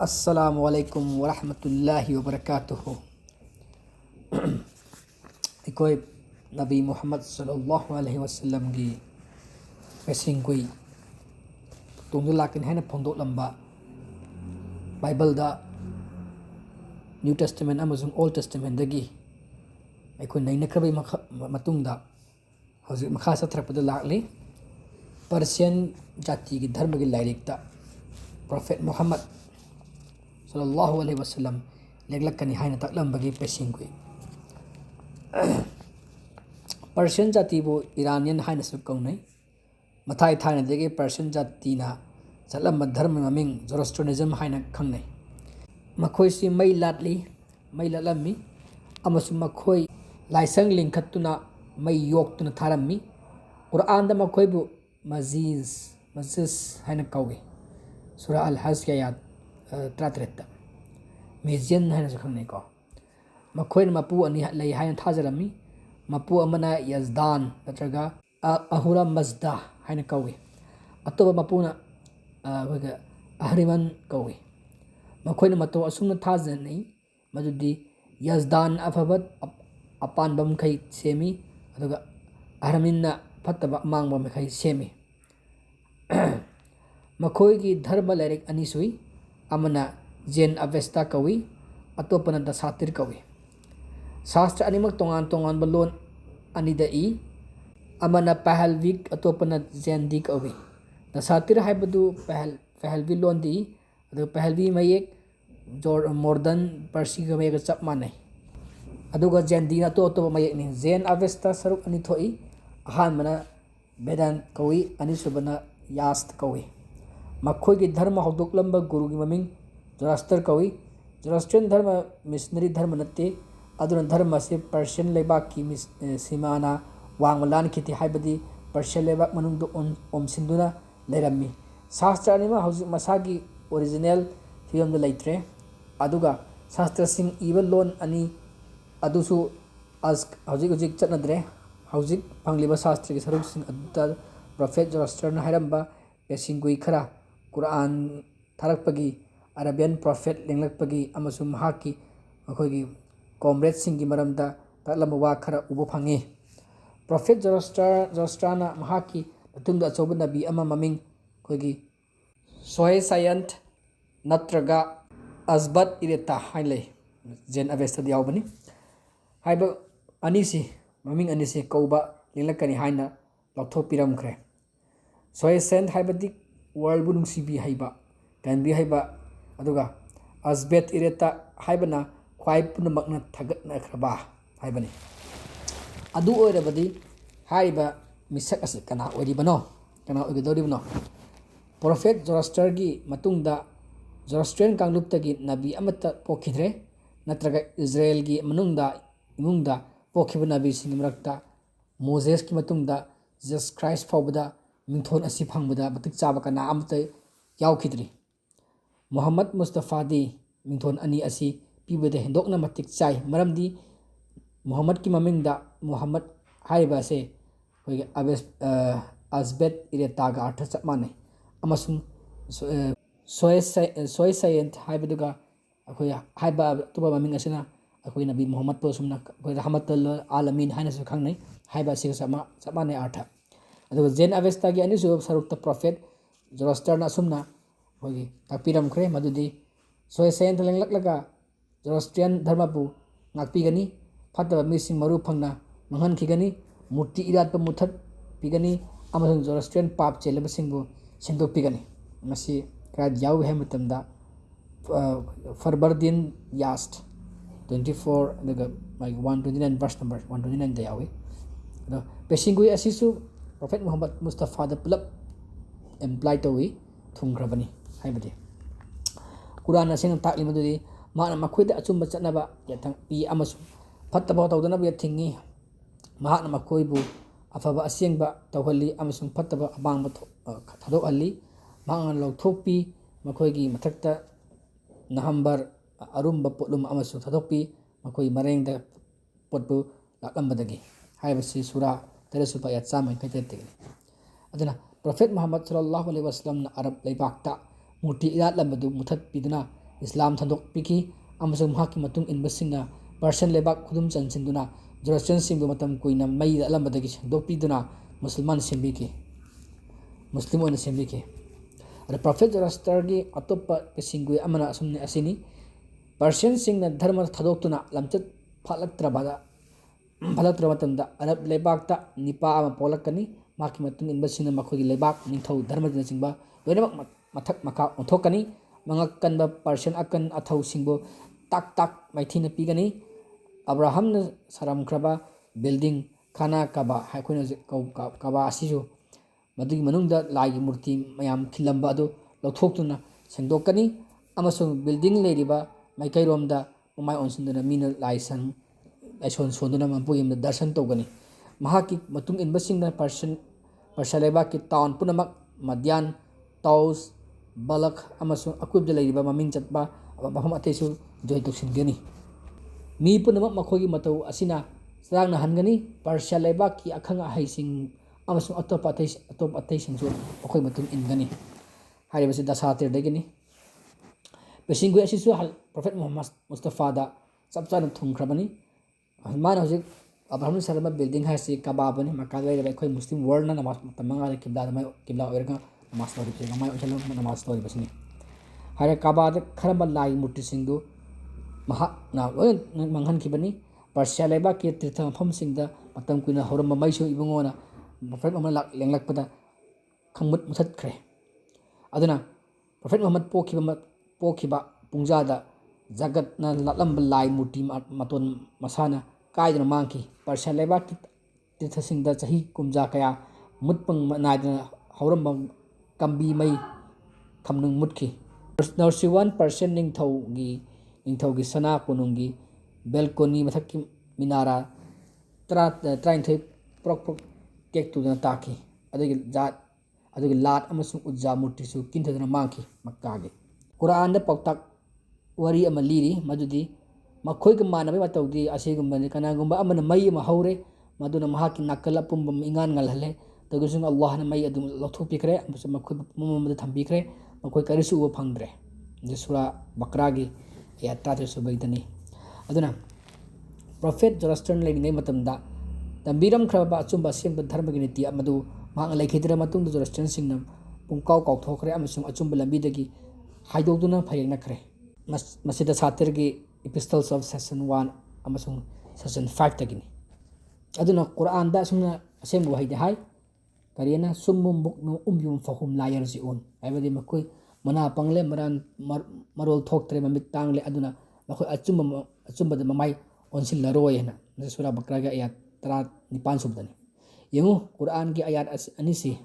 अस्सलामुअलैकुम वरहमतुल्लाहि वबरकातुहु। अखोई नबी मोहम्मद सल्लल्लाहु अलैहि वसल्लम की पेसिंगुई तुंग लाकिन है फोंदोक लंबा बाइबल दा न्यू टेस्टमेंट अमसुंग ओल्ड टेस्टमेंट दगी अखोई नैनखरबई मतुंगदा हौजिक मखा सथरपदा लाकली पर्शियन जाति की धर्म की लाइरिकता प्रोफेट मोहम्मद सल्लल्लाहु अलैहि वसल्लम लेगलकनी हाइन तकलंबगी पेसिंगुई पर्शियन जातिबु इरानियन हाइनसु कौनै मथाई थाइनदगी पर्शियन जातिना चलम धर्म ममिंग जोरोस्ट्रोनिज्म हाइन खंगनै मखोइसि मई लाटली मई लालम्मी अमसु मखोई लाइसंग लिंखत्तुना मई योक्तुना थारम्मी कुरान दा मखोइबु मजीज हाइन कौगे सूरा अल हज के आयत 33 मेजियन है खंगने को मखोइन मपू अनि लई हाइन थाजरमी मपू अमना यजदान नत्रगा अहुरा मजदा हाइन कौगे अतोब मपूना अहरिमन कौगे मखोइन मतो असुम थाजनै मदुदी यजदान अफबत अपान बमखै सेमी अदुगा अहरमिनना फत्तबा मांगबा मखै सेमी मखोई की धर्म लाइरिक अनि सुई अमना जेन अवेस्ता कवि अतोपना दसातिर कवि शास्त्र अनिमक तोंगान तोंगान लोन अनिदा अमना पहलविक अतोपना जेंदी कवि दसातिर हाइबदु पहलवी लोन दी अदु पहलवी मयेक मॉडर्न पर्सी का मयेक चप मानै अदुगा जेंदी ना तो मयेक नि जेन अवेस्ता सरुक अनि थोई अहानमना वेदांत कवि अनिसुबना यास्त कवि मखोई की धर्म हौदोकलंबा गुरु की ममिंग जोरास्टर कवि जोरास्ट्रियन धर्म मिशनरी धर्म नत्ते अदुना धर्म से पर्शियन लेबाक की सीमाना वांग लानखिति हाइबदी पर्शियन लेबाक मनुंग ओमसिंदुना लेरम्मी शास्त्र अनिमा हौजिक मसागी ओरिजिनल फिल्म लेत्रे अदुगा शास्त्र सिंह इबा लोन अनि अदुसु हौजिक चटनद्रे हौजिक फंगलिबा शास्त्र की सरुक सिंह अदुता प्रोफेट जोरास्टरना हाइरम्बा पेसिंगुई खरा कुरान थारकपगी अरबियन प्रोफेट लेंगलकपगी अमसु महाकी अखोगी कॉमरेड सिंह की मरमदा तकलम वा खरा उबो फंगे प्रोफेट जोरास्ट्राना महाकी मतुंग अचौब नबी अमा ममिंग अखोगी सोहे सायंत नत्रगा अजबत इरेता हाइले जेन अवेस्ता यावबनी हाइबा अनिसी ममिंग अनिसी कौबा लेंगलकनी हाइना लौथोपिरमखरे सोहे सेंट हाइबदी वर्ल्ड बु नुंसीबी हाइबा कैनबी हाइबा अदुगा अजबेत इरेता हाइबना ख्वाइ पुनमकना थगतनखरबा हाइबनी अदु ओइरबदी हाइबा मिसक अस कना ओइरिबनो कना ओइगदोरिबनो प्रोफेट जोरास्टर की मतुंगदा जोरास्ट्रियन कांगलुप्तगी नबी अमत पोखिद्रे नत्रगा इजराइल की मनुंगदा इमुंगदा पोखिबा नबी सिंग मरक्ता मोजेस की मतुंगदा जीसस क्राइस्ट फाउबदा मिंथोन असी फंगबदा बतिक चाबा कना अमत यावखिद्री मोहम्मद मुस्तफादी मिंथोन अनि असी पीबदे हेंदोकना मतिक चाय मरमदी मोहम्मद की ममिंगदा मोहम्मद हाइबा से होगे अजबेत इरेतागा अर्थ चप माने अमसुंग सोय सायंत हाइबदुगा अखोय हाइबा तुबा ममिंग असना अखोय नबी मोहम्मद तो सुमना अखोय रहमतुल आलमीन हाइनसु खंगनै हाइबा सिग चप माने अर्थ अदुगा जेन अवेस्ता की अनिसु सरुक्ता प्रोफेट जोरास्टरना असुमना होगी ताकपिरमखरे मदुदी सोय सायंत लेंगलकलगा जोरास्ट्रियन धर्मबु नाकपिगनी फतबा मिसिंग मरु फंगना मंगनखिगनी मूर्ति इरात मुथत पिगनी अमसुंग जोरास्ट्रियन पाप चेलबसिंगबु सेंदोकपिगनी मसी क्राइद याव है मतमदा फरबरदिन यास्ट 24 अदुगा माइ 129 वर्स नंबर 129 दा यावे अदो पेसिंगुई असिसु प्रोफेट मोहम्मद मुस्तफा दा पुलप एम्प्लॉय तोई थुंग्रबनी हाइबदि कुरान असिंग ताकलि मदुदी माना मखोइदा अचुम्बा चटनबा यथंग पी अमसु फत्तबा तौदनबा यथिंगी महाना मखोइबु अफबा असिंगबा तौहल्ली अमसुंग फत्तबा अबांगबा थादोहल्ली मांगन लौथोपी मखोइगी मथक्ता नहंबर अरुम्बा पोलुम अमसु थादोपी मखोइ मरेंगदा पोटबु लाकलंबदगी हाइबसि सूरा तेरेसुपा या चामै खैतेतेगनी अदुना प्रोफेट मोहम्मद सल्लल्लाहु अलैहि वसल्लम अरब लेबाकता मूर्ति इरात लंबदु मुथत पिदना ꯏꯁꯂꯥꯝ ꯊꯥꯗꯣꯛꯄꯤꯈꯤ ꯑꯃꯁꯨꯡ ꯃꯍꯥꯛꯀꯤ ꯃꯇꯨꯡ ꯏꯟꯕꯁꯤꯡꯅ ꯄꯔꯁꯤꯌꯟ ꯂꯩꯕꯥꯛ ꯈꯨꯗꯨꯝ ꯆꯟꯁꯤꯟꯗꯨꯅ ꯖꯣꯔꯣꯁꯇ꯭ꯔꯤꯌꯟꯁꯤꯡꯕꯨ ꯃꯇꯝ ꯀꯨꯏꯅ ꯃꯩꯗ ꯑꯜꯂꯝꯕꯗꯒꯤ ꯁꯦꯡꯗꯣꯛꯄꯤꯗꯨꯅ ꯃꯨꯁꯂꯤꯝ ꯑꯣꯏꯅ ꯁꯦꯝꯕꯤꯈꯤ꯫ ꯑꯗ ꯄ꯭ꯔꯣꯐꯦꯠ ꯖꯣꯔꯣꯁꯇꯔꯒꯤ ꯑꯇꯣꯞꯄ ꯄꯦꯁꯤꯡꯒꯨꯏ ꯑꯃꯅ ꯑꯁꯤꯅꯤ: ꯄꯔꯁꯤꯌꯟꯁꯤꯡꯅ ꯙꯔꯃ ꯊꯥꯗꯣꯛꯇꯨꯅ ꯂꯝꯆꯠ ꯐꯠꯂꯛꯇ꯭ꯔꯕ ꯃꯇꯝꯗ ꯑꯔꯕ ꯂꯩꯕꯥꯛꯇ ꯅꯤꯄꯥ ꯑꯃ ꯄꯣꯛꯂꯛꯀꯅꯤ꯫ ꯃꯍꯥꯛꯀꯤ ꯃꯇꯨꯡ ꯏꯟꯕꯁꯤꯡꯅ ꯃꯈꯣꯏꯒꯤ ꯂꯩꯕꯥꯛ, ꯅꯤꯡꯊꯧ ꯙꯔꯃꯅꯆꯤꯡꯕ ꯂꯣꯏꯅꯃꯛ ꯃꯊꯛ ꯃꯈꯥ ꯑꯣꯟꯊꯣꯛꯀꯅꯤ꯫ ꯃꯉꯛ ꯀꯟꯕ ꯄꯔꯁꯤꯌꯟ ꯑꯀꯟ ꯑꯊꯧꯁꯤꯡꯕꯨ ꯇꯥꯛ ꯃꯥꯏꯊꯤꯅ ꯄꯤꯒꯅꯤ꯫ ꯑꯕ꯭ꯔꯥꯍꯝꯅ ꯁꯥꯔꯝꯈ꯭ꯔꯕ ꯕꯤꯜꯗꯤꯡ ꯈꯥꯅꯥ ꯀꯥꯕꯥ, ꯑꯩꯈꯣꯏꯅ ꯍꯧꯖꯤꯛ ꯀꯥꯕꯥ ꯑꯁꯤꯁꯨ ꯃꯗꯨꯒꯤ ꯃꯅꯨꯡꯗ ꯂꯥꯏꯒꯤ ꯃꯨꯔꯇꯤ ꯃꯌꯥꯝ ꯈꯤꯜꯂꯝꯕ ꯑꯗꯨ ꯂꯧꯊꯣꯛꯇꯨꯅ ꯁꯦꯡꯗꯣꯛꯀꯅꯤ ꯑꯃꯁꯨꯡ ꯕꯤꯜꯗꯤꯡ ꯂꯩꯔꯤꯕ ꯃꯥꯏꯀꯩꯔꯣꯝꯗ ꯃꯃꯥꯏ ꯑꯣꯟꯁꯤꯟꯗꯨꯅ ꯃꯤꯅ ꯂꯥꯏꯁꯣꯟ ꯁꯣꯟꯗꯨꯅ ꯃꯄꯨ ꯌꯨꯝꯗ ꯗꯔꯁꯟ ꯇꯧꯒꯅꯤ꯫ ꯃꯍꯥꯛꯀꯤ ꯃꯇꯨꯡ ꯏꯟꯕꯁꯤꯡꯅ ꯄꯔꯁꯤꯌꯥ ꯂꯩꯕꯥꯛꯀꯤ ꯇꯥꯎꯟ ꯄꯨꯝꯅꯃꯛ, ꯃꯗ꯭ꯌꯥꯟ, ꯇꯥꯎꯁ, ꯕꯂꯈ ꯑꯃꯁꯨꯡ ꯑꯀꯣꯏꯕꯗ ꯂꯩꯔꯤꯕ ꯃꯃꯤꯡ ꯆꯠꯄ ꯃꯐꯝ ꯑꯇꯩꯁꯨ ꯖꯣꯏ ꯇꯧꯁꯤꯟꯒꯅꯤ꯫ ꯃꯤ ꯄꯨꯝꯅꯃꯛ ꯃꯈꯣꯏꯒꯤ ꯃꯇꯧ ꯑꯁꯤꯅ ꯆꯔꯥꯡꯅꯍꯟꯒꯅꯤ꯫ ꯄꯔꯁꯤꯌꯥ ꯂꯩꯕꯥꯛꯀꯤ ꯑꯈꯪ ꯑꯍꯩꯁꯤꯡ ꯑꯃꯁꯨꯡ ꯑꯇꯣꯞꯄ ꯑꯇꯩꯁꯤꯡꯁꯨ ꯃꯈꯣꯏ ꯃꯇꯨꯡ ꯏꯟꯒꯅꯤ꯫ ꯍꯥꯏꯔꯤꯕꯁꯤ ꯗꯁꯥꯇꯤꯔꯗꯒꯤꯅꯤ꯫ ꯄꯦꯁꯤꯡꯒꯨꯏ ꯑꯁꯤꯁꯨ ꯄ꯭ꯔꯣꯐꯦꯠ ꯃꯨꯍꯝꯃꯗ ꯃꯨꯁꯇꯐꯥꯗ ꯆꯞ ꯆꯥꯅ ꯊꯨꯡꯈ꯭ꯔꯕꯅꯤ꯫ ꯃꯥꯅ ꯍꯧꯖꯤꯛ ꯑꯕ꯭ꯔꯥꯍꯝꯅ ꯁꯥꯔꯝꯕ ꯕꯤꯜꯗꯤꯡ ꯍꯥꯏꯁꯤ ꯀꯕꯥꯕꯅꯤ꯫ ꯃꯀꯥꯗ ꯂꯩꯔꯤꯕ ꯑꯩꯈꯣꯏ ꯃꯨꯁꯂꯤꯝ ꯋꯥꯔꯜꯅ ꯅꯃꯥꯖ ꯃꯇꯝ 5ꯗ ꯀꯤꯕ꯭ꯂꯥ ꯑꯣꯏꯔꯒ ꯅꯃꯥꯖ ꯇꯧꯔꯤꯕꯁꯤ, ꯃꯃꯥꯏ ꯑꯣꯟꯁꯤꯜꯂꯒ ꯅꯃꯥꯖ ꯇꯧꯔꯤꯕꯁꯤꯅꯤ꯫ ꯍꯥꯏꯔꯦ ꯀꯕꯥꯗ ꯈꯔꯝꯕ ꯂꯥꯏ ꯃꯨꯔꯇꯤꯁꯤꯡꯗꯨ ꯃꯍꯥꯛꯅ ꯂꯣꯏꯅ ꯃꯥꯡꯍꯟꯈꯤꯕꯅꯤ꯫ ꯄꯔꯁꯤꯌꯥ ꯂꯩꯕꯥꯛꯀꯤ ꯇꯤꯔꯊ ꯃꯐꯝꯁꯤꯡꯗ ꯃꯇꯝ ꯀꯨꯏꯅ ꯍꯧꯔꯝꯕ ꯃꯩꯁꯨ ꯏꯕꯨꯡꯉꯣꯅ ꯄ꯭ꯔꯣꯐꯦꯠ ꯃꯨꯍꯝꯃꯗ ꯂꯦꯡꯂꯛꯄꯗ ꯃꯨꯊꯠꯈ꯭ꯔꯦ꯫ ꯑꯗꯨꯅ ꯄ꯭ꯔꯣꯐꯦꯠ ꯃꯨꯍꯝꯃꯗ ꯄꯣꯛꯈꯤꯕ ꯄꯨꯡꯖꯥꯗ ꯖꯒꯠꯅ ꯂꯥꯠꯂꯝꯕ ꯂꯥꯏ ꯃꯨꯔꯇꯤ ꯃꯇꯣꯟ ꯃꯁꯥꯅ ꯀꯥꯏꯗꯨꯅ ꯃꯥꯡꯈꯤ꯫ ꯄꯔꯁꯤꯌꯥ ꯂꯩꯕꯥꯛꯀꯤ ꯇꯤꯔꯊꯁꯤꯡꯗ ꯆꯍꯤ ꯀꯨꯝꯖꯥ ꯀꯌꯥ ꯃꯨꯠꯄ ꯅꯥꯏꯗꯅ ꯍꯧꯔꯝꯕ ꯀꯝꯕꯤ ꯃꯩ ꯊꯝꯅꯨꯡ ꯃꯨꯠꯈꯤ꯫ ꯅꯨꯔꯁꯤꯋꯥꯟ ꯄꯔꯁꯤꯌꯟ ꯅꯤꯡꯊꯧꯒꯤ ꯁꯅꯥ ꯀꯣꯅꯨꯡꯒꯤ ꯕꯦꯜꯀꯣꯅꯤ ꯃꯊꯛꯀꯤ ꯃꯤꯅꯥꯔꯥ 19 ꯄ꯭ꯔꯣꯛ ꯇꯦꯛꯇꯨꯅ ꯇꯥꯈꯤ꯫ ꯑꯗꯨꯒꯤ ꯂꯥꯠ ꯑꯃꯁꯨꯡ ꯎꯖꯥ ꯃꯨꯔꯇꯤꯁꯨ ꯀꯤꯟꯊꯗꯨꯅ ꯃꯥꯡꯈꯤ꯫ ꯃꯛꯀꯥꯒꯤ ꯀꯨꯔꯥꯟꯗ ꯄꯥꯎꯇꯥꯛ ꯋꯥꯔꯤ ꯑꯃ ꯂꯤꯔꯤ ꯃꯗꯨꯗꯤ ꯃꯈꯣꯏꯒ ꯃꯥꯟꯅꯕꯒꯤ ꯃꯇꯧꯗꯤ ꯑꯁꯤꯒꯨꯝꯕꯅꯤ: ꯀꯅꯥꯒꯨꯝꯕ ꯑꯃꯅ ꯃꯩ ꯑꯃ ꯍꯧꯔꯦ, ꯃꯗꯨꯅ ꯃꯍꯥꯛꯀꯤ ꯅꯥꯀꯜ ꯑꯄꯨꯝꯕ ꯏꯉꯥꯟ ꯉꯥꯜꯍꯜꯂꯦ꯫ ꯇꯧꯕꯁꯨ ꯑꯜꯂꯥꯍꯅ ꯃꯩ ꯑꯗꯨ ꯂꯧꯊꯣꯛꯄꯤꯈ꯭ꯔꯦ ꯑꯃꯁꯨꯡ ꯃꯈꯣꯏꯕꯨ ꯃꯝꯕꯗ ꯊꯝꯕꯤꯈ꯭ꯔꯦ, ꯃꯈꯣꯏ ꯀꯔꯤꯁꯨ ꯎꯕ ꯐꯪꯗ꯭ꯔꯦ꯫ ꯁꯨꯔꯥ ꯕꯀꯔꯥꯒꯤ ꯑꯌꯥꯠ 13 ꯁꯨꯕꯩꯗꯅꯤ꯫ ꯑꯗꯨꯅ ꯄ꯭ꯔꯣꯐꯦꯠ ꯖꯣꯔꯣꯁꯇꯔꯅ ꯂꯩꯔꯤꯉꯩ ꯃꯇꯝꯗ ꯇꯝꯕꯤꯔꯝꯈ꯭ꯔꯕ ꯑꯆꯨꯝꯕ ꯑꯁꯦꯡꯕ ꯙꯔꯃꯒꯤ ꯅꯤꯇꯤ ꯑꯃꯗꯨ ꯃꯍꯥꯛꯅ ꯂꯩꯈꯤꯗ꯭ꯔ ꯃꯇꯨꯡꯗ ꯖꯣꯔꯣꯁꯇ꯭ꯔꯤꯌꯟꯁꯤꯡꯅ ꯀꯥꯎꯊꯣꯛꯈ꯭ꯔꯦ ꯑꯃꯁꯨꯡ ꯑꯆꯨꯝꯕ ꯂꯝꯕꯤꯗꯒꯤ ꯍꯥꯏꯗꯣꯛꯇꯨꯅ ꯐꯩꯌꯦꯡꯅꯈ꯭ꯔꯦ꯫ ꯃꯁꯤꯗ ꯁꯥꯇꯤꯔꯒꯤ ꯏꯄꯤꯁꯇꯜꯁ ꯑꯣꯐ ꯁꯦꯁꯟ 1 ꯑꯃꯁꯨꯡ ꯁꯦꯁꯟ 5ꯇꯒꯤꯅꯤ꯫ ꯑꯗꯨꯅ ꯀꯨꯔꯥꯟꯗ ꯑꯁꯨꯝꯅ ꯑꯁꯦꯡꯕ ꯋꯥꯍꯩꯗ ꯍꯥꯏ, ꯀꯔꯤꯅ ꯁꯨꯝꯃꯨꯝ ꯕꯨꯛꯅꯨꯝ ꯎꯝꯌꯨꯝ ꯐꯍꯨꯝ ꯂꯥ ꯌꯔꯖꯤꯎꯟ, ꯍꯥꯏꯕꯗꯤ ꯃꯈꯣꯏ ꯃꯅꯥ ꯄꯪꯂꯦ, ꯃꯔꯣꯜ ꯊꯣꯛꯇ꯭ꯔꯦ, ꯃꯃꯤꯠ ꯇꯥꯡꯂꯦ, ꯑꯗꯨꯅ ꯃꯈꯣꯏ ꯑꯆꯨꯝꯕꯗ ꯃꯃꯥꯏ ꯑꯣꯟꯁꯤꯜꯂꯔꯣꯏ ꯍꯥꯏꯅ ꯁꯨꯔꯥ ꯕꯀꯔꯥꯒꯤ ꯑꯌꯥꯠ 19 ꯁꯨꯕꯗꯅꯤ꯫ ꯌꯦꯡꯉꯨ, ꯀꯨꯔꯥꯟꯒꯤ ꯑꯌꯥꯠ ꯑꯅꯤꯁꯤ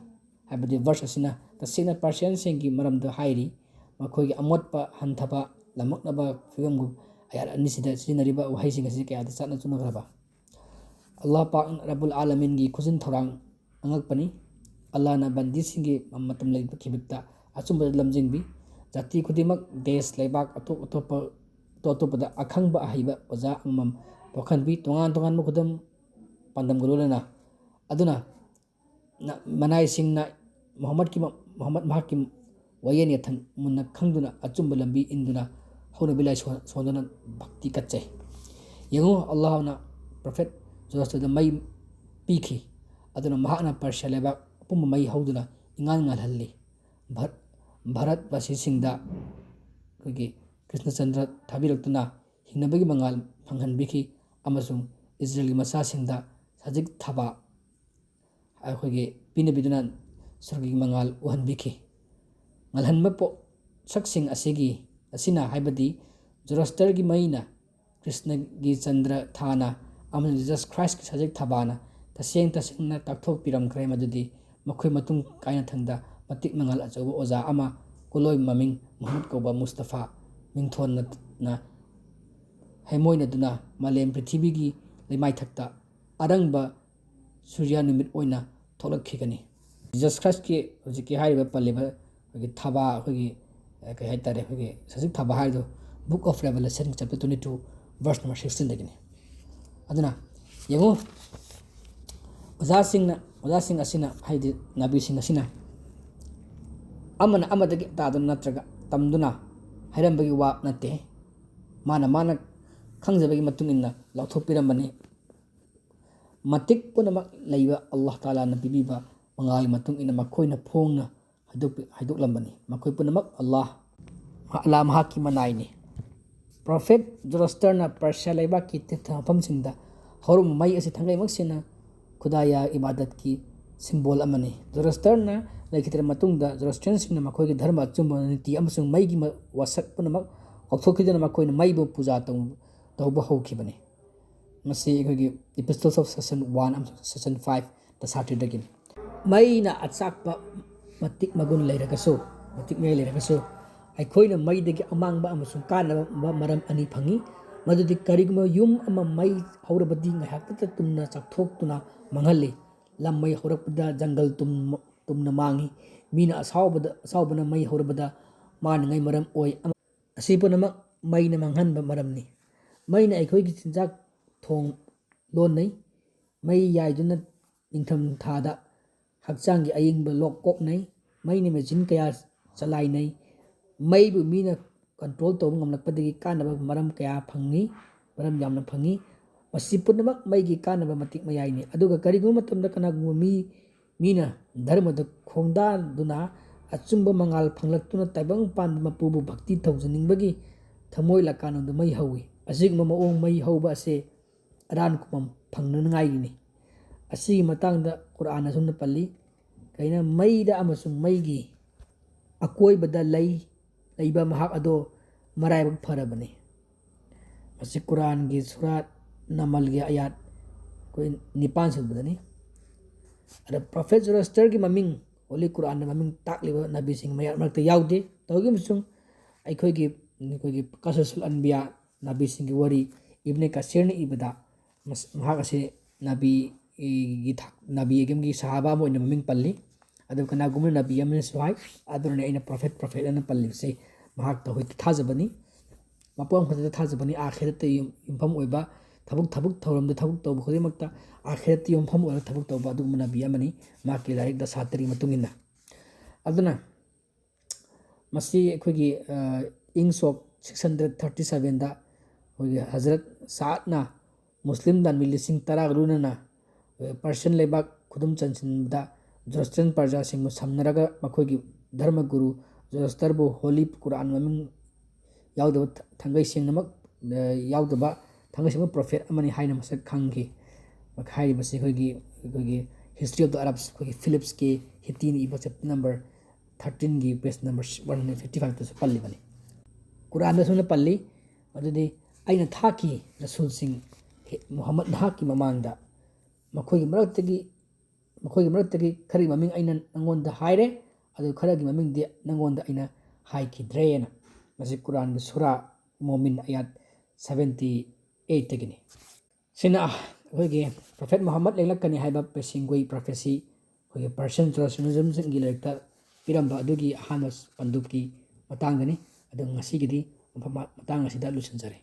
ꯍꯥꯏꯕꯗꯤ ꯚꯔꯁ ꯑꯁꯤꯅ ꯇꯁꯦꯡꯅ ꯄꯔꯁꯤꯌꯟꯁꯤꯡꯒꯤ ꯃꯔꯝꯗ ꯍꯥꯏꯔꯤ꯫ ꯃꯈꯣꯏꯒꯤ ꯑꯃꯣꯠꯄ, ꯍꯟꯊꯕ, ꯂꯝꯃꯛꯅꯕ ꯐꯤꯕꯝꯒꯤ ꯑꯌꯥꯠ ꯑꯅꯤꯁꯤꯗ ꯁꯤꯖꯤꯟꯅꯔꯤꯕ ꯋꯥꯍꯩꯁꯤꯡ ꯑꯁꯤ ꯀꯌꯥꯗ ꯆꯠꯅ ꯆꯨꯅꯈ꯭ꯔꯕ! ꯑꯜꯂꯥꯍ ꯄꯥꯛ ꯔꯕꯨꯜ ꯑꯥꯂꯃꯤꯟꯒꯤ ꯈꯨꯖꯤꯟ ꯊꯧꯔꯥꯡ ꯑꯉꯛꯄꯅꯤ꯫ ꯑꯜꯂꯥꯍꯅ ꯕꯟꯗꯤꯁꯤꯡꯒꯤ ꯃꯇꯝ ꯈꯤꯕꯤꯛꯇ ꯑꯆꯨꯝꯕꯗ ꯂꯝꯖꯤꯡꯕꯤ꯫ ꯖꯥꯇꯤ ꯈꯨꯗꯤꯡꯃꯛ, ꯗꯦꯁ, ꯂꯩꯕꯥꯛ ꯑꯇꯣꯞꯄꯗ ꯑꯈꯪꯕ ꯑꯍꯩꯕ ꯑꯣꯖꯥ ꯑꯃꯃꯝ ꯄꯣꯛꯍꯟꯕꯤ, ꯇꯣꯉꯥꯟ ꯇꯣꯉꯥꯟꯕ ꯈꯨꯗꯝ ꯄꯥꯟꯗꯝꯒ ꯂꯣꯏꯅꯅ꯫ ꯑꯗꯨꯅ ꯃꯅꯥꯏꯁꯤꯡꯅ ꯃꯍꯥꯛꯀꯤ ꯋꯥꯌꯦꯜ ꯌꯥꯊꯪ ꯃꯨꯟꯅ ꯈꯪꯗꯨꯅ ꯑꯆꯨꯝꯕ ꯂꯝꯕꯤ ꯏꯟꯗꯨꯅ ꯍꯧꯅꯕꯤ ꯂꯥꯏ ꯁꯣꯟꯗꯨꯅ ꯚꯛꯇꯤ ꯀꯠꯆꯩ꯫ ꯌꯦꯡꯉꯨ, ꯑꯜꯂꯥꯍꯅ ꯄ꯭ꯔꯣꯐꯦꯠ ꯖꯣꯔꯣꯁꯇꯔꯗ ꯃꯩ ꯄꯤꯈꯤ, ꯑꯗꯨꯅ ꯃꯍꯥꯛꯅ ꯄꯔꯁꯤꯌꯥ ꯂꯩꯕꯥꯛ ꯑꯄꯨꯝꯕ ꯃꯩ ꯍꯧꯗꯨꯅ ꯏꯉꯥꯟ ꯉꯥꯜꯍꯜꯂꯤ꯫ ꯚꯥꯔꯠꯕꯥꯁꯤꯁꯤꯡꯗ ꯀ꯭ꯔꯤꯁꯅꯆꯟꯗ꯭ꯔ ꯊꯥꯕꯤꯔꯛꯇꯨꯅ ꯍꯤꯡꯅꯕꯒꯤ ꯃꯉꯥꯜ ꯐꯪꯍꯟꯕꯤꯈꯤ ꯑꯃꯁꯨꯡ ꯏꯖꯔꯦꯜꯒꯤ ꯃꯆꯥꯁꯤꯡꯗ ꯁꯖꯤꯛ ꯊꯥꯕ ꯄꯤꯅꯕꯤꯗꯨꯅ ꯁ꯭ꯋꯔꯒꯒꯤ ꯃꯉꯥꯜ ꯎꯍꯟꯕꯤꯈꯤ꯫ ꯉꯜꯍꯟꯕ ꯄꯣꯠꯁꯛꯁꯤꯡ ꯑꯁꯤꯅ ꯍꯥꯏꯕꯗꯤ ꯖꯣꯔꯣꯁꯇꯔꯒꯤ ꯃꯩꯅ, ꯀ꯭ꯔꯤꯁꯅꯒꯤ ꯆꯟꯗ꯭ꯔ ꯊꯥꯅ ꯑꯃꯁꯨꯡ ꯖꯤꯖꯁ ꯈ꯭ꯔꯥꯏꯁꯀꯤ ꯁꯖꯤꯛ ꯊꯥꯕꯥꯅ ꯇꯁꯦꯡꯅ ꯇꯥꯛꯊꯣꯛꯄꯤꯔꯝꯈ꯭ꯔꯦ ꯃꯗꯨꯗꯤ ꯃꯈꯣꯏ ꯃꯇꯨꯡ ꯀꯥꯏꯅꯊꯪꯗ ꯃꯇꯤꯛ ꯃꯉꯥꯜ ꯑꯆꯧꯕ ꯑꯣꯖꯥ ꯑꯃ, ꯀꯨꯂꯣꯏ ꯃꯃꯤꯡ ꯃꯨꯍꯝꯃꯗ ꯀꯧꯕ ꯃꯨꯁꯇꯐꯥ ꯃꯤꯡꯊꯣꯟꯅ ꯍꯩꯃꯣꯏꯅꯗꯨꯅ ꯃꯥꯂꯦꯝ ꯄ꯭ꯔꯤꯊꯤꯕꯤꯒꯤ ꯂꯩꯃꯥꯏꯊꯛꯇ ꯑꯔꯪꯕ ꯁꯨꯔꯌ ꯅꯨꯃꯤꯠ ꯑꯣꯏꯅ ꯊꯣꯛꯂꯛꯈꯤꯒꯅꯤ꯫ ꯖꯤꯖꯁ ꯈ꯭ꯔꯥꯏꯁꯀꯤ ꯍꯧꯖꯤꯛꯀꯤ ꯍꯥꯏꯔꯤꯕ ꯄꯜꯂꯤꯕ ꯊꯥꯕꯥ, ꯀꯩ ꯍꯥꯏꯇꯥꯔꯦ, ꯁꯖꯤꯛ ꯊꯥꯕ ꯍꯥꯏꯔꯤꯗꯣ book of Revelation chapter 22 verse number 16ꯗꯒꯤꯅꯤ꯫ ꯑꯗꯨꯅ ꯌꯦꯡꯉꯨ, ꯑꯣꯖꯥꯁꯤꯡ ꯑꯁꯤꯅ, ꯍꯥꯏꯗꯤ ꯅꯕꯤꯁꯤꯡ ꯑꯁꯤꯅ ꯑꯃꯅ ꯑꯃꯗꯒꯤ ꯇꯥꯗꯨꯅ ꯅꯠꯇ꯭ꯔꯒ ꯇꯝꯗꯨꯅ ꯍꯥꯏꯔꯝꯕꯒꯤ ꯋꯥ ꯅꯠꯇꯦ ꯃꯥꯅ ꯈꯪꯖꯕꯒꯤ ꯃꯇꯨꯡ ꯏꯟꯅ ꯂꯥꯎꯊꯣꯛꯄꯤꯔꯝꯕꯅꯤ ꯃꯇꯤꯛ ꯄꯨꯝꯅꯃꯛ ꯂꯩꯕ ꯑꯜꯂꯥꯍ ꯇꯥꯂꯥꯅ ꯄꯤꯕꯤꯕ ꯃꯉꯥꯜꯒꯤ ꯃꯇꯨꯡ ꯏꯟꯅ ꯃꯈꯣꯏꯅ ꯐꯣꯡꯅ ꯍꯥꯏꯗꯣꯛꯂꯝꯕꯅꯤ ꯃꯈꯣꯏ ꯄꯨꯝꯅꯃꯛ ꯑꯜꯂꯥꯍ ꯃꯍꯥꯛꯀꯤ ꯃꯅꯥꯏꯅꯤ ꯄ꯭ꯔꯣꯐꯦꯠ ꯖꯣꯔꯣꯁꯇꯔꯅ ꯄꯔꯁꯤꯌꯥ ꯂꯩꯕꯥꯛꯀꯤ ꯇꯤꯔꯊ ꯃꯐꯝꯁꯤꯡꯗ ꯍꯧꯔꯝꯕ ꯃꯩ ꯑꯁꯤ ꯊꯥꯡꯒꯩꯃꯛꯁꯤꯅ ꯈꯨꯗꯥꯌꯥ ꯏꯕꯥꯗꯠꯀꯤ ꯁꯤꯝꯕꯣꯜ ꯑꯃꯅꯤ ꯖꯣꯔꯣꯁꯇꯔꯅ ꯂꯩꯈꯤꯗ꯭ꯔꯕ ꯃꯇꯨꯡꯗ ꯖꯣꯔꯣꯁꯇ꯭ꯔꯤꯌꯟꯁꯤꯡꯅ ꯃꯈꯣꯏꯒꯤ ꯙꯔꯃ ꯑꯆꯨꯝꯕ ꯅꯤꯇꯤ ꯑꯃꯁꯨꯡ ꯃꯩꯒꯤ ꯋꯥꯁꯛ ꯄꯨꯝꯅꯃꯛ ꯀꯥꯎꯊꯣꯛꯈꯤꯗꯨꯅ ꯃꯈꯣꯏꯅ ꯃꯩꯕꯨ ꯄꯨꯖꯥ ꯇꯧꯕ ꯍꯧꯈꯤꯕꯅꯤ ꯃꯁꯤ ꯑꯩꯈꯣꯏꯒꯤ ꯏꯄꯤꯁꯇꯜꯁ ꯑꯣꯐ ꯁꯦꯁꯟ 1 ꯑꯃꯁꯨꯡ ꯁꯦꯁꯟ 5 ꯗ ꯁꯥꯇꯤꯔꯗꯒꯤꯅꯤ ꯃꯩꯅ ꯑꯆꯥꯛꯄ ꯃꯇꯤꯛ ꯃꯒꯨꯟ ꯂꯩꯔꯒꯁꯨ ꯃꯇꯤꯛ ꯃꯌꯥꯏ ꯂꯩꯔꯒꯁꯨ ꯑꯩꯈꯣꯏꯅ ꯃꯩꯗꯒꯤ ꯑꯃꯥꯡꯕ ꯑꯃꯁꯨꯡ ꯀꯥꯟꯅꯕ ꯃꯔꯝ ꯑꯅꯤ ꯐꯪꯏ ꯃꯗꯨꯗꯤ ꯀꯔꯤꯒꯨꯝꯕ ꯌꯨꯝ ꯑꯃ ꯃꯩ ꯍꯧꯔꯕꯗꯤ ꯉꯥꯏꯍꯥꯛꯇ ꯇꯨꯝꯅ ꯆꯥꯛꯊꯣꯛꯇꯨꯅ ꯃꯥꯡꯍꯜꯂꯤ ꯂꯝ ꯃꯩ ꯍꯧꯔꯛꯄꯗ ꯖꯪꯒꯜ ꯇꯨꯝꯅ ꯃꯥꯡꯏ ꯃꯤꯅ ꯑꯁꯥꯎꯕꯅ ꯃꯩ ꯍꯧꯔꯕꯗ ꯃꯥꯡꯅꯤꯡꯉꯥꯏ ꯃꯔꯝ ꯑꯣꯏ ꯑꯁꯤ ꯄꯨꯝꯅꯃꯛ ꯃꯩꯅ ꯃꯥꯡꯍꯟꯕ ꯃꯔꯝꯅꯤ ꯃꯩꯅ ꯑꯩꯈꯣꯏꯒꯤ ꯆꯤꯟꯖꯥꯛ ꯂꯣꯟꯅꯩ ꯃꯩ ꯌꯥꯏꯗꯨꯅ ꯅꯤꯡꯊꯝꯊꯥꯗ ꯍꯛꯆꯥꯡꯒꯤ ꯑꯏꯪꯕ ꯂꯣꯛ ꯀꯣꯛꯅꯩ ꯃꯩꯅ ꯃꯦꯆꯤꯟ ꯀꯌꯥ ꯆꯂꯥꯏꯅꯩ ꯃꯩꯕꯨ ꯃꯤꯅ ꯀꯟꯇ꯭ꯔꯣꯜ ꯇꯧꯕ ꯉꯝꯂꯛꯄꯗꯒꯤ ꯀꯥꯟꯅꯕ ꯃꯔꯝ ꯌꯥꯝꯅ ꯐꯪꯏ ꯃꯁꯤ ꯄꯨꯝꯅꯃꯛ ꯃꯩꯒꯤ ꯀꯥꯟꯅꯕ ꯃꯇꯤꯛ ꯃꯌꯥꯏꯅꯤ ꯑꯗꯨꯒ ꯀꯔꯤꯒꯨꯝꯕ ꯃꯇꯝꯗ ꯀꯅꯥꯒꯨꯝꯕ ꯃꯤꯅ ꯙꯔꯃꯗ ꯈꯣꯡꯗꯥꯗꯨꯅ ꯑꯆꯨꯝꯕ ꯃꯉꯥꯜ ꯐꯪꯂꯛꯇꯨꯅ ꯇꯥꯏꯕꯪ ꯄꯥꯟꯕ ꯃꯄꯨꯕꯨ ꯚꯛꯇꯤ ꯇꯧꯖꯅꯤꯡꯕꯒꯤ ꯊꯃꯣꯏ ꯂꯀꯥꯅꯣꯗ ꯃꯩ ꯍꯧꯏ ꯑꯁꯤꯒꯨꯝꯕ ꯃꯑꯣꯡ ꯃꯩ ꯍꯧꯕ ꯑꯁꯤ ꯑꯔꯥꯟ ꯈꯨꯃꯝ ꯐꯪꯅꯉꯥꯏꯒꯤꯅꯤ ꯑꯁꯤꯒꯤ ꯃꯇꯥꯡꯗ ꯀꯨꯔꯥꯟ ꯑꯁꯨꯝꯅ ꯄꯜꯂꯤ ꯀꯩꯅ ꯃꯩꯗ ꯑꯃꯁꯨꯡ ꯃꯩꯒꯤ ꯑꯀꯣꯏꯕꯗ ꯂꯩꯕ ꯃꯍꯥꯛ ꯑꯗꯣ ꯃꯔꯥꯏꯕꯛ ꯐꯔꯕꯅꯤ ꯃꯁꯤ ꯀꯨꯔꯥꯟꯒꯤ ꯁꯨꯔꯥ ꯅꯃꯜꯒꯤ ꯑꯌꯥꯠ 9 ꯁꯨꯕꯗꯅꯤ ꯑꯗ ꯄ꯭ꯔꯣꯐꯦꯠ ꯖꯣꯔꯣꯁꯇꯔꯒꯤ ꯃꯃꯤꯡ ꯍꯣꯂꯤ ꯀꯨꯔꯥꯟꯗ ꯃꯃꯤꯡ ꯇꯥꯛꯂꯤꯕ ꯅꯕꯤꯁꯤꯡ ꯃꯔꯛꯇ ꯌꯥꯎꯗꯦ ꯇꯧꯕꯒꯤ ꯑꯃꯁꯨꯡ ꯑꯩꯈꯣꯏꯒꯤ ꯀꯁꯁꯨꯜ ꯑꯟꯕꯤꯌꯥ ꯅꯕꯤꯁꯤꯡꯒꯤ ꯋꯥꯔꯤ ꯏꯕꯅꯦ ꯀꯁꯤꯔꯅ ꯏꯕꯗ ꯃꯍꯥꯛ ꯑꯁꯤ ꯅꯕꯤ ꯑꯃꯒꯤ ꯁꯍꯥꯕꯥ ꯑꯃ ꯑꯣꯏꯅ ꯃꯃꯤꯡ ꯄꯜꯂꯤ ꯑꯗꯨꯒ ꯀꯅꯥꯒꯨꯝꯕ ꯅꯕꯤ ꯑꯃꯅꯁꯨ ꯍꯥꯏ ꯑꯗꯨꯅꯅꯦ ꯑꯩꯅ ꯄ꯭ꯔꯣꯐꯦꯠ ꯑꯅ ꯄꯜꯂꯤꯕꯁꯤ ꯃꯍꯥꯛꯇ ꯍꯣꯏ ꯊꯥꯖꯕꯅꯤ ꯃꯄꯣꯝ ꯈꯛꯇꯗ ꯊꯥꯖꯕꯅꯤ ꯑꯥꯈꯤꯔꯠꯇ ꯌꯨꯝꯐꯝ ꯑꯣꯏꯕ ꯊꯕꯛ ꯊꯧꯔꯝꯗ ꯊꯕꯛ ꯇꯧꯕ ꯈꯨꯗꯤꯡꯃꯛꯇ ꯑꯥꯈꯤꯔꯠꯇ ꯌꯨꯝꯐꯝ ꯑꯣꯏꯔꯒ ꯊꯕꯛ ꯇꯧꯕ ꯑꯗꯨꯒꯨꯝꯕ ꯅꯕꯤ ꯑꯃꯅꯤ ꯃꯍꯥꯛꯀꯤ ꯂꯥꯏꯔꯤꯛ ꯗꯁꯥꯇꯔꯒꯤ ꯃꯇꯨꯡ ꯏꯟꯅ ꯑꯗꯨꯅ ꯃꯁꯤ ꯑꯩꯈꯣꯏꯒꯤ ꯏꯪ ꯁꯣꯛ 637ꯗ ꯑꯩꯈꯣꯏꯒꯤ ꯍꯖꯔꯠ ꯁꯥꯠꯅ ꯃꯨꯁꯂꯤꯝ ꯂꯥꯟꯃꯤ 10,000ꯒ ꯂꯣꯏꯅꯅ ꯄꯔꯁꯤꯌꯟ ꯂꯩꯕꯥꯛ ꯈꯨꯗꯨꯝ ꯆꯟꯁꯤꯟꯕꯗ ꯖꯣꯔꯣꯁꯇ꯭ꯔꯤꯌꯟ ꯄ꯭ꯔꯖꯥꯁꯤꯡꯕꯨ ꯁꯝꯅꯔꯒ ꯃꯈꯣꯏꯒꯤ ꯙꯔꯃ ꯒꯨꯔꯨ ꯖꯣꯔꯣꯁꯇꯔꯕꯨ ꯍꯣꯂꯤ ꯀꯨꯔꯥꯟ ꯃꯃꯤꯡ ꯌꯥꯎꯗꯕ ꯊꯥꯡꯒꯩ ꯁꯦꯡꯕ ꯄ꯭ꯔꯣꯐꯦꯠ ꯑꯃꯅꯤ ꯍꯥꯏꯅ ꯃꯁꯛ ꯈꯪꯈꯤ ꯍꯥꯏꯔꯤꯕꯁꯤ ꯑꯩꯈꯣꯏꯒꯤ ꯍꯤꯁꯇ꯭ꯔꯤ ꯑꯣꯐ ꯗ ꯑꯔꯕꯁ ꯑꯩꯈꯣꯏꯒꯤ ꯐꯤꯂꯤꯞꯁꯀꯤ ꯍꯤꯇꯤꯅ ꯏꯕ ꯆꯦꯞꯇꯔ ꯅꯝꯕꯔ 13ꯒꯤ ꯄꯦꯖ ꯅꯝꯕꯔ 155ꯇꯁꯨ ꯄꯜꯂꯤꯕꯅꯤ ꯀꯨꯔꯥꯟꯗꯁꯨ ꯄꯜꯂꯤ ꯑꯗꯨꯗꯤ ꯑꯩꯅ ꯊꯥꯈꯤ ꯔꯁꯨꯜꯁꯤꯡ ꯃꯨꯍꯝꯃꯗ ꯅꯍꯥꯛꯀꯤ ꯃꯃꯥꯡꯗ ꯃꯈꯣꯏꯒꯤ ꯃꯔꯛꯇꯒꯤ ꯈꯔꯒꯤ ꯃꯃꯤꯡ ꯑꯩꯅ ꯅꯪꯉꯣꯟꯗ ꯍꯥꯏꯔꯦ ꯑꯗꯨ ꯈꯔꯒꯤ ꯃꯃꯤꯡꯗꯤ ꯅꯪꯉꯣꯟꯗ ꯑꯩꯅ ꯍꯥꯏꯈꯤꯗ꯭ꯔꯦꯅ ꯃꯁꯤ ꯀꯨꯔꯥꯟꯒꯤ ꯁꯨꯔꯥ ꯃꯣꯃꯤꯟ ꯑꯌꯥꯠ 78ꯇꯒꯤꯅꯤ ꯁꯤꯅ ꯑꯩꯈꯣꯏꯒꯤ ꯄ꯭ꯔꯣꯐꯦꯠ ꯃꯨꯍꯝꯃꯗ ꯂꯦꯡꯂꯛꯀꯅꯤ ꯍꯥꯏꯕ ꯄꯦꯁꯤꯡꯒꯣꯏ ꯄ꯭ꯔꯣꯐꯦꯁꯤ ꯑꯩꯈꯣꯏꯒꯤ ꯄꯔꯁꯤꯌꯟ ꯖꯣꯔꯣꯁꯇ꯭ꯔꯤꯌꯟꯒꯤ ꯂꯥꯏꯔꯤꯛꯇ ꯄꯤꯔꯝꯕ ꯑꯗꯨꯒꯤ ꯑꯍꯥꯟꯕ ꯄꯟꯗꯨꯞꯀꯤ ꯃꯇꯥꯡꯗꯅꯤ ꯑꯗꯨ ꯉꯁꯤꯒꯤꯗꯤ ꯃꯇꯥꯡ ꯑꯁꯤꯗ ꯂꯣꯏꯁꯤꯟꯖꯔꯦ